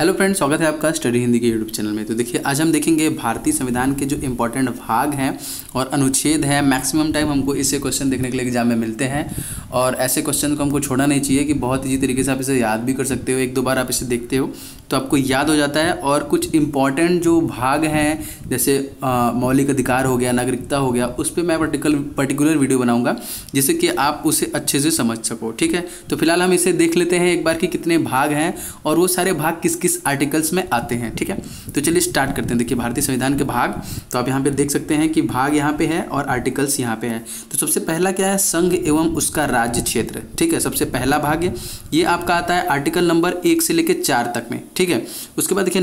Hello friends, स्वागत है आपका स्टडी हिंदी के यूट्यूब चैनल में। तो देखिए, आज हम देखेंगे भारतीय संविधान के जो इम्पोर्टेंट भाग हैं और अनुच्छेद है। मैक्सिमम टाइम हमको इससे क्वेश्चन देखने के लिए एग्जाम में मिलते हैं और ऐसे क्वेश्चन को हमको छोड़ना नहीं चाहिए कि बहुत ईजी तरीके से आप इसे याद भी कर सकते हो। एक दो बार आप इसे देखते हो तो आपको याद हो जाता है। और कुछ इम्पॉर्टेंट जो भाग हैं जैसे मौलिक अधिकार हो गया, नागरिकता हो गया, उस पर मैं पर्टिकुलर वीडियो बनाऊंगा जिससे कि आप उसे अच्छे से समझ सको। ठीक है, तो फिलहाल हम इसे देख लेते हैं एक बार कि कितने भाग हैं और वो सारे भाग किस किस आर्टिकल्स में आते हैं। ठीक है, तो चलिए स्टार्ट करते हैं। देखिए, भारतीय संविधान के भाग तो आप यहाँ पे देख सकते हैं कि भाग यहाँ पे है और आर्टिकल्स यहाँ पे है। तो सबसे पहला क्या है, संघ एवं उसका राज्य क्षेत्र। ठीक है, सबसे पहला भाग है ये आपका आता है आर्टिकल नंबर 1 से लेकर 4 तक में। ठीक है, उसके बाद देखिए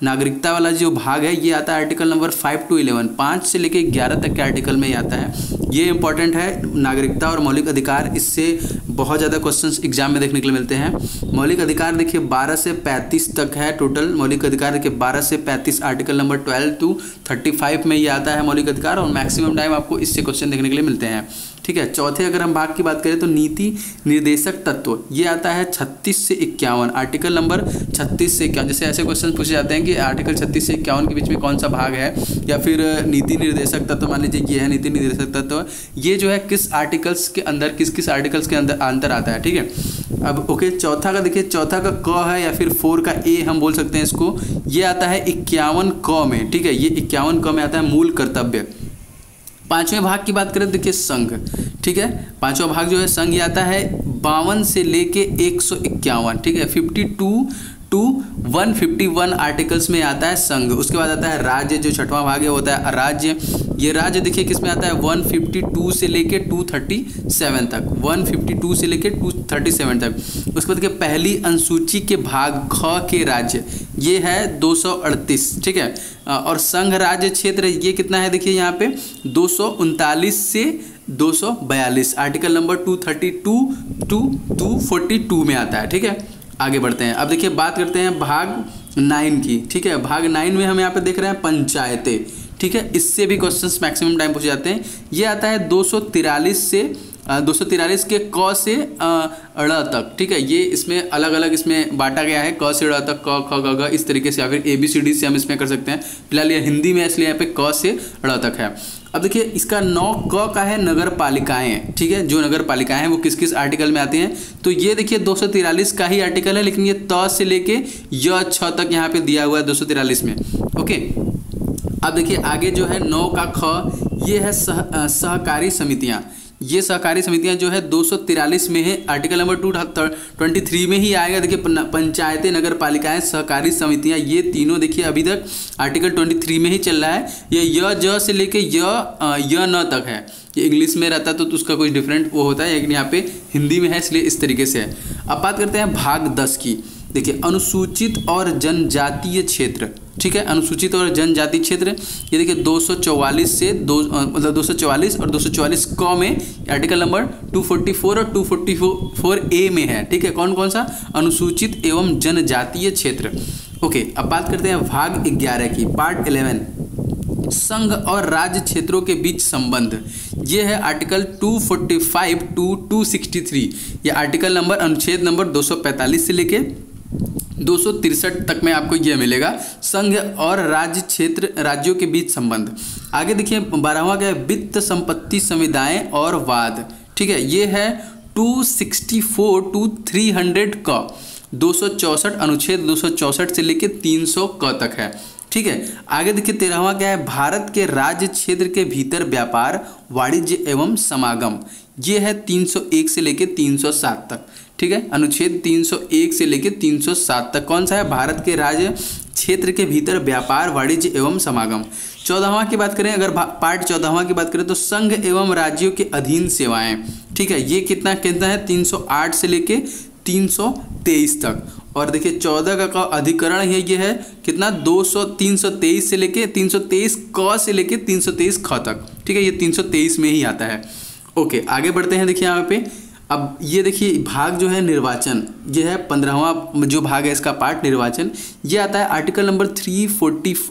नागरिकता वाला जो भाग है ये आता है आर्टिकल नंबर 5 to 11, 5 से लेके 11 तक के आर्टिकल में ये आता है। ये इंपॉर्टेंट है, नागरिकता और मौलिक अधिकार, इससे बहुत ज़्यादा क्वेश्चंस एग्जाम में देखने के लिए मिलते हैं। मौलिक अधिकार देखिए 12 से 35 तक है टोटल। मौलिक अधिकार देखिए 12 से 35, आर्टिकल नंबर 12 to 35 में ये आता है मौलिक अधिकार, और मैक्सिमम टाइम आपको इससे क्वेश्चन देखने के लिए मिलते हैं। ठीक है, चौथे अगर हम भाग की बात करें तो नीति निर्देशक तत्व, ये आता है 36 से 51, आर्टिकल नंबर 36 से 51। जैसे ऐसे क्वेश्चन पूछे जाते हैं कि आर्टिकल 36 से 51 के बीच में कौन सा भाग है, या फिर नीति निर्देशक तत्व, मान लीजिए ये है नीति निर्देशक तत्व, ये जो है किस आर्टिकल्स के अंदर किस आर्टिकल्स के अंदर आता है। ठीक है, अब ओके, चौथा का देखिए, चौथा का क है या फिर 4 का ए हम बोल सकते हैं इसको, ये आता है 51 क में। ठीक है, ये 51 क में आता है मूल कर्तव्य। पांचवें भाग की बात करें, देखिए संघ। ठीक है, पांचवा भाग जो है संघ ये आता है 52 से लेके 151। ठीक है, 52 to 151 आर्टिकल्स में आता है संघ। उसके बाद आता है राज्य, जो छठवां भाग है वो होता है राज्य। ये राज्य देखिए किस में आता है, 152 से लेके 237 तक, 152 से लेके 237 तक। उसके बाद देखिए पहली अनुसूची के भाग ख के राज्य, ये है 238। ठीक है, और संघ राज्य क्षेत्र ये कितना है, देखिए यहाँ पे 239 से 242, आर्टिकल नंबर 232 to 242 में आता है। ठीक है, आगे बढ़ते हैं। अब देखिए बात करते हैं भाग 9 की। ठीक है, भाग 9 में हम यहाँ पे देख रहे हैं पंचायतें। ठीक है, इससे भी क्वेश्चंस मैक्सिमम टाइम पूछे जाते हैं। ये आता है 243 के क से अड़ तक। ठीक है, ये इसमें अलग अलग इसमें बांटा गया है, क से अड़ तक, क ख ग घ इस तरीके से, या फिर ABCD से हम इसमें कर सकते हैं। फिलहाल ये हिंदी में इसलिए यहाँ पे क से अड़ तक है। अब देखिए इसका 9 क का है नगर पालिकाएँ। ठीक है, जो नगर पालिकाएँ हैं वो किस किस आर्टिकल में आती हैं, तो ये देखिए 243 का ही आर्टिकल है, लेकिन ये त से लेके य छ तक यहाँ पे दिया हुआ है 243 में। ओके, अब देखिए आगे जो है 9 का ख, ये है सहकारी समितियाँ। ये सहकारी समितियां जो है 243 में है, आर्टिकल नंबर 223 में ही आएगा। देखिए पंचायतें, नगर पालिकाएं, सहकारी समितियां, ये तीनों देखिए अभी तक आर्टिकल 23 में ही चल रहा है। ये य ज से लेके य न तक है। ये इंग्लिश में रहता तो उसका कुछ डिफरेंट वो होता है, लेकिन यहाँ पे हिंदी में है इसलिए इस तरीके से है। अब बात करते हैं भाग 10 की। देखिए अनुसूचित और जनजातीय क्षेत्र। ठीक है, अनुसूचित और जनजाति क्षेत्र, ये देखिए 244 से मतलब 244 और 244 क में आर्टिकल नंबर 244 और 244 ए में है। ठीक है, कौन कौन सा, अनुसूचित एवं जनजातीय क्षेत्र। ओके, अब बात करते हैं भाग 11 की, पार्ट 11, संघ और राज्य क्षेत्रों के बीच संबंध। ये है आर्टिकल 245 to 263। ये आर्टिकल नंबर, अनुच्छेद नंबर 245 से लेके 263 तक में आपको यह मिलेगा, संघ और राज्य क्षेत्र, राज्यों के बीच संबंध। आगे देखिए 12वां क्या है, वित्त संपत्ति संविदाएं और वाद। ठीक है, ये है 264 to 300 क, 264 अनुच्छेद 264 से लेके 300 क तक है। ठीक है, आगे देखिए 13वां क्या है, भारत के राज्य क्षेत्र के भीतर व्यापार, वाणिज्य एवं समागम। ये है 301 से लेके 307 तक। ठीक है, अनुच्छेद 301 से लेके 307 तक कौन सा है, भारत के राज्य क्षेत्र के भीतर व्यापार, वाणिज्य एवं समागम। 14वां की बात करें, अगर पार्ट 14वां की बात करें तो संघ एवं राज्यों के अधीन सेवाएं। ठीक है, ये कितना कितना है, 308 से लेके 323 तक। और देखिए 14 का अधिकरण है, ये है कितना, 323 से लेके 323 क से लेके 323 ख तक। ठीक है, ये 323 में ही आता है। ओके, आगे बढ़ते हैं। देखिए यहाँ पे अब ये देखिए भाग जो है निर्वाचन, ये है 15वां जो भाग है इसका पार्ट निर्वाचन। ये आता है आर्टिकल नंबर 324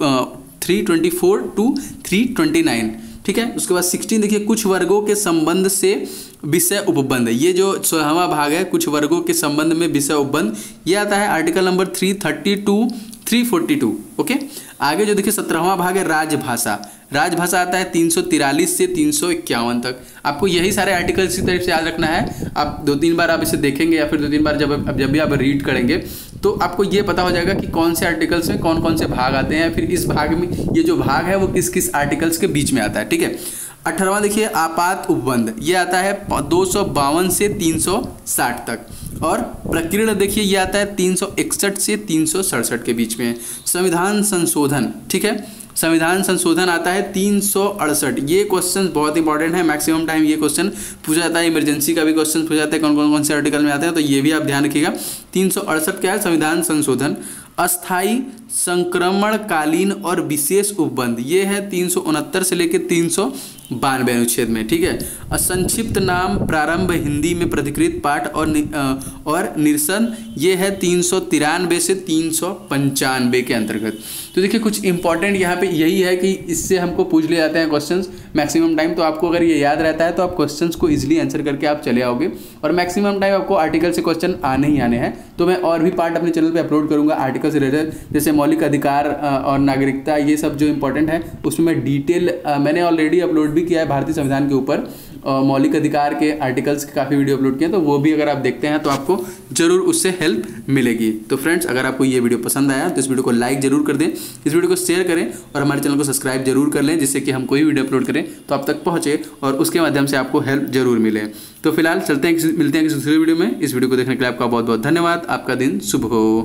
to 329। ठीक है। उसके बाद 16 देखिए, कुछ वर्गों के संबंध से विषय उपबंध। ये जो 16वां भाग है, कुछ वर्गों के संबंध में विषय उपबंध, ये आता है आर्टिकल नंबर 332 342। ओके। आगे जो देखिए 17वां भाग है राजभाषा। राजभाषा आता है 343 से 351 तक। आपको यही सारे आर्टिकल इसी तरह से याद रखना है। आप 2-3 बार आप इसे देखेंगे या फिर 2-3 बार जब भी आप रीड करेंगे तो आपको ये पता हो जाएगा कि कौन से आर्टिकल्स में कौन कौन से भाग आते हैं, फिर इस भाग में ये जो भाग है वो किस किस आर्टिकल्स के बीच में आता है। ठीक है। 18वां देखिए आपात उपबंध, ये आता है 252 से 360 तक। और प्रकीर्ण देखिए ये आता है 361 से 367 के बीच में। संविधान संशोधन, ठीक है, संविधान संशोधन आता है 368। ये क्वेश्चन बहुत इंपॉर्टेंट है, मैक्सिमम टाइम ये क्वेश्चन पूछा जाता है, इमरजेंसी का भी क्वेश्चन पूछा जाता है, कौन से आर्टिकल में आते हैं, तो ये भी आप ध्यान रखिएगा। 368 क्या है, संविधान संशोधन। अस्थाई संक्रमणकालीन और विशेष उपबंध, ये है 369 से लेकर 392 अनुच्छेद में। ठीक है। संक्षिप्त नाम प्रारंभ हिंदी में प्रतिकृत पाठ और निरसन, ये है 393 से 395 के अंतर्गत। तो देखिए कुछ इंपॉर्टेंट यहाँ पे यही है कि इससे हमको पूछ ले जाते हैं क्वेश्चंस मैक्सिमम टाइम। तो आपको अगर ये याद रहता है तो आप क्वेश्चंस को इजीली आंसर करके आप चले आओगे, और मैक्सिमम टाइम आपको आर्टिकल से क्वेश्चन आने ही आने हैं। तो मैं और भी पार्ट अपने चैनल पे अपलोड करूँगा आर्टिकल से रिलेटेड, जैसे मौलिक अधिकार और नागरिकता, ये सब जो इंपॉर्टेंट है उसमें मैं डिटेल मैंने ऑलरेडी अपलोड भी किया है भारतीय संविधान के ऊपर। मौलिक अधिकार के आर्टिकल्स के काफ़ी वीडियो अपलोड किए हैं, तो वो भी अगर आप देखते हैं तो आपको जरूर उससे हेल्प मिलेगी। तो फ्रेंड्स, अगर आपको ये वीडियो पसंद आया तो इस वीडियो को लाइक जरूर कर दें, इस वीडियो को शेयर करें और हमारे चैनल को सब्सक्राइब जरूर कर लें, जिससे कि हम कोई वीडियो अपलोड करें तो आप तक पहुँचे और उसके माध्यम से आपको हेल्प जरूर मिले। तो फिलहाल चलते हैं, मिलते हैं किसी दूसरे वीडियो में। इस वीडियो को देखने के लिए आपका बहुत बहुत धन्यवाद। आपका दिन शुभ हो।